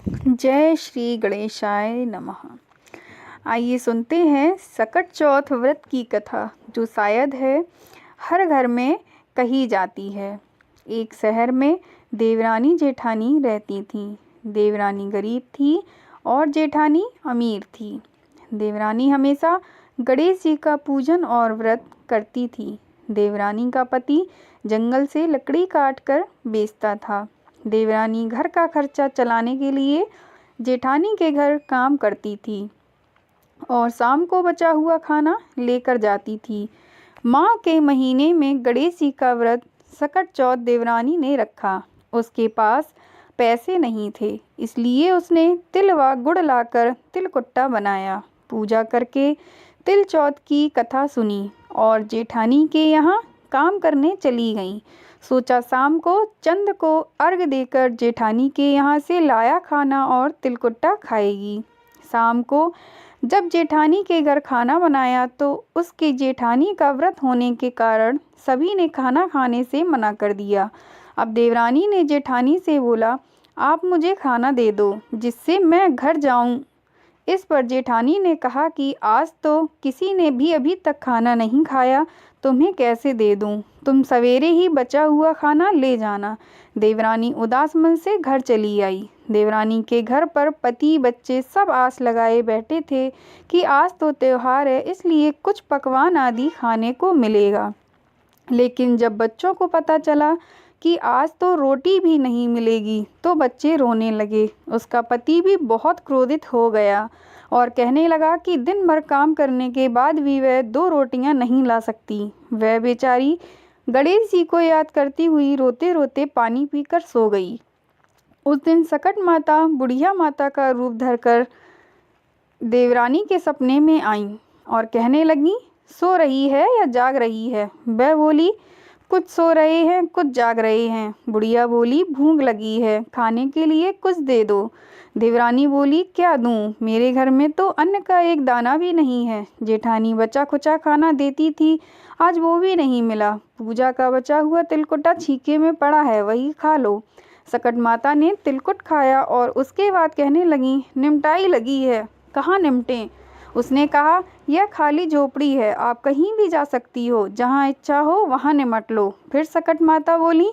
जय श्री गणेशाय नमः। आइए सुनते हैं सकट चौथ व्रत की कथा, जो शायद है हर घर में कही जाती है। एक शहर में देवरानी जेठानी रहती थीं। देवरानी गरीब थी और जेठानी अमीर थी। देवरानी हमेशा गणेश जी का पूजन और व्रत करती थी। देवरानी का पति जंगल से लकड़ी काट कर बेचता था। देवरानी घर का खर्चा चलाने के लिए जेठानी के घर काम करती थी और शाम को बचा हुआ खाना लेकर जाती थी। माह के महीने में गणेश जी का व्रत सकट चौथ देवरानी ने रखा। उसके पास पैसे नहीं थे, इसलिए उसने तिल व गुड़ लाकर तिलकुट्टा बनाया। पूजा करके तिल चौथ की कथा सुनी और जेठानी के यहाँ काम करने चली गई। सोचा शाम को चंद को अर्घ देकर जेठानी के यहाँ से लाया खाना और तिलकुट्टा खाएगी। शाम को जब जेठानी के घर खाना बनाया तो उसके जेठानी का व्रत होने के कारण सभी ने खाना खाने से मना कर दिया। अब देवरानी ने जेठानी से बोला, आप मुझे खाना दे दो जिससे मैं घर जाऊं। इस पर जेठानी ने कहा कि आज तो किसी ने भी अभी तक खाना नहीं खाया, तुम्हें कैसे दे दूं? तुम सवेरे ही बचा हुआ खाना ले जाना। देवरानी उदास मन से घर चली आई। देवरानी के घर पर पति बच्चे सब आस लगाए बैठे थे कि आज तो त्योहार है, इसलिए कुछ पकवान आदि खाने को मिलेगा। लेकिन जब बच्चों को पता चला कि आज तो रोटी भी नहीं मिलेगी तो बच्चे रोने लगे। उसका पति भी बहुत क्रोधित हो गया और कहने लगा कि दिन भर काम करने के बाद भी वह 2 रोटियां नहीं ला सकती। वह बेचारी गणेश जी को याद करती हुई रोते रोते पानी पीकर सो गई। उस दिन सकट माता बुढ़िया माता का रूप धरकर देवरानी के सपने में आईं और कहने लगी, सो रही है या जाग रही है? वह बोली, कुछ सो रहे हैं, कुछ जाग रहे हैं। बुढ़िया बोली, भूख लगी है, खाने के लिए कुछ दे दो। देवरानी बोली, क्या दूं? मेरे घर में तो अन्न का एक दाना भी नहीं है। जेठानी बचा खुचा खाना देती थी, आज वो भी नहीं मिला। पूजा का बचा हुआ तिलकुट्टा छीके में पड़ा है, वही खा लो। सकट माता ने तिलकुट खाया और उसके बाद कहने लगी, निमटाई लगी है, कहाँ निमटें? उसने कहा, यह खाली झोपड़ी है, आप कहीं भी जा सकती हो, जहाँ इच्छा हो वहाँ निमट लो। फिर सकट माता बोली,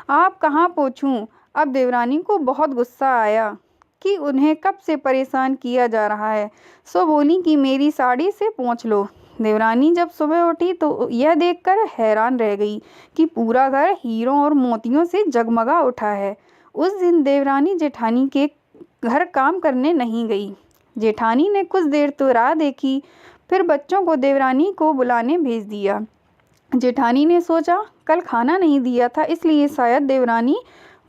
आप कहाँ पहुँचूँ? अब देवरानी को बहुत गुस्सा आया कि उन्हें कब से परेशान किया जा रहा है, सो बोली कि मेरी साड़ी से पोंछ लो। देवरानी जब सुबह उठी तो यह देखकर हैरान रह गई कि पूरा घर हीरों और मोतियों से जगमगा उठा है। उस दिन देवरानी जेठानी के घर काम करने नहीं गई। जेठानी ने कुछ देर तो राह देखी, फिर बच्चों को देवरानी को बुलाने भेज दिया। जेठानी ने सोचा, कल खाना नहीं दिया था, इसलिए शायद देवरानी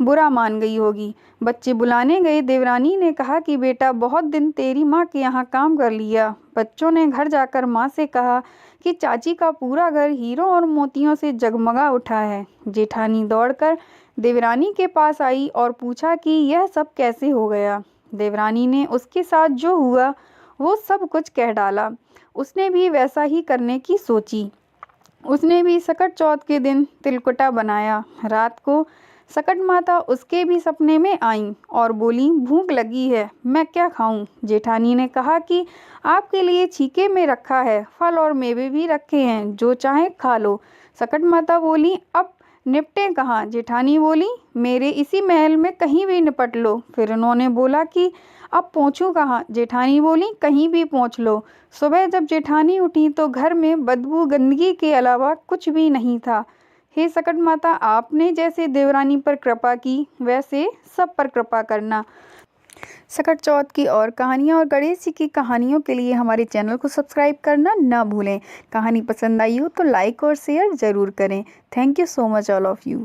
बुरा मान गई होगी। बच्चे बुलाने गए। देवरानी ने कहा कि बेटा, बहुत दिन तेरी माँ के यहाँ काम कर लिया। बच्चों ने घर जाकर माँ से कहा कि चाची का पूरा घर हीरों और मोतियों से जगमगा उठा है। जेठानी दौड़कर देवरानी के पास आई और पूछा कि यह सब कैसे हो गया। देवरानी ने उसके साथ जो हुआ वो सब कुछ कह डाला। उसने भी वैसा ही करने की सोची। उसने भी सकट चौथ के दिन तिलकुट्टा बनाया। रात को सकट माता उसके भी सपने में आईं और बोली, भूख लगी है, मैं क्या खाऊं? जेठानी ने कहा कि आपके लिए छीके में रखा है, फल और मेवे भी रखे हैं, जो चाहे खा लो। सकट माता बोली, अब निपटे कहाँ? जेठानी बोली, मेरे इसी महल में कहीं भी निपट लो। फिर उन्होंने बोला कि अब पहुँचूँ कहाँ? जेठानी बोली, कहीं भी पहुँच लो। सुबह जब जेठानी उठी तो घर में बदबू गंदगी के अलावा कुछ भी नहीं था। हे सकट माता, आपने जैसे देवरानी पर कृपा की, वैसे सब पर कृपा करना। सकट चौथ की और कहानियाँ और गणेश जी की कहानियों के लिए हमारे चैनल को सब्सक्राइब करना ना भूलें। कहानी पसंद आई हो तो लाइक और शेयर ज़रूर करें। Thank you so much all of you.